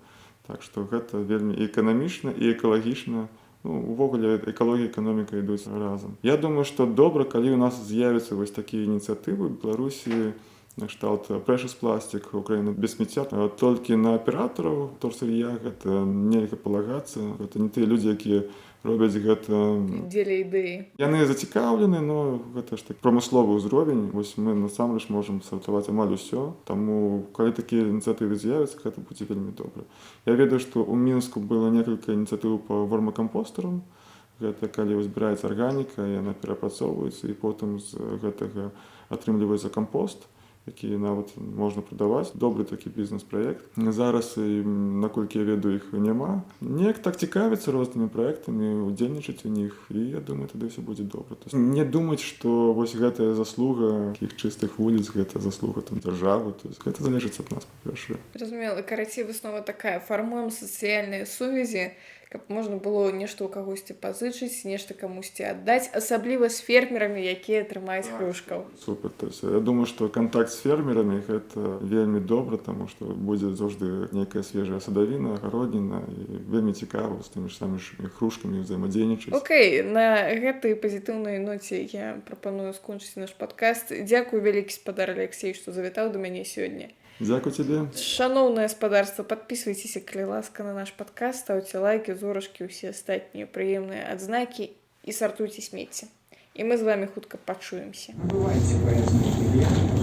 Так што гэта вельмі эканамічна і экалагічна. Ну, увогуле экалогія і эканоміка ідуць разам. Я думаю, што добра, калі ў нас з'явяцца вось такія ініцыятывы ў Беларусі, накшталт Precious Plastic, Украіна без смецця. Толькі на аператараў торсыр'я гэта нельга палагацца. Гэта не тыя людзі, якія робяць гэта Дзеля ідэі. Яны зацікаўлены, но гэта ж так прамысловы ўзровень. Вось мы насамрэч можам сартаваць амаль усё. Таму, калі такія ініцыятывы з'явяцца, гэта будзе вельмі добра. Я ведаю, што ў Мінску было некалькі ініцыятыў па вормакампостарам. Гэта калі збіраецца арганіка, яна перапрацоўваецца, і потым з гэтага атрымліваецца кампост, які нават можна прадаваць. Добры такі бізнес-праект. Зараз, наколькі я ведаю, іх няма. Неяк так цікавіцца рознымі праектамі, удзельнічаць у них, і я думаю, тады ўсё будзе добра. То есть, не думаць, што вось гэтая заслуга такіх чыстых вуліц, гэта заслуга там дзяржавы. То есть, гэта залежыць ад нас, па-першае. Разумела, карацей, выснова такая. Фармуем сацыяльныя сувязі, каб можна было нешта ў кагосьці пазычыць, нешта камусьці аддаць, асабліва з фермерамі, якія трымаюць хрушкаў. Супер. То есть, я думаю, што кантакт з фермерамі гэта вельмі добра, таму што будзе заўжды нейкая свежая садавіна, агародніна, і вельмі цікава з тымі ж самымі хрушкамі ўзаемадзейнічаць. Окей, на гэтай пазітыўнай ноце я прапаную скончыць наш падкаст. Дзякуй вялікі спадар Алексей, што завітаў да мяне сёння. Дзякуй цябе. Шаноўнае спадарства, падпісвайцеся, калі ласка, на наш падкаст, ставьте лайки, зорачкі, усе астатнія прыемныя адзнакі і сартуйце смецце. І мы з вами хутка пачуемся. Набывайте поездные билеты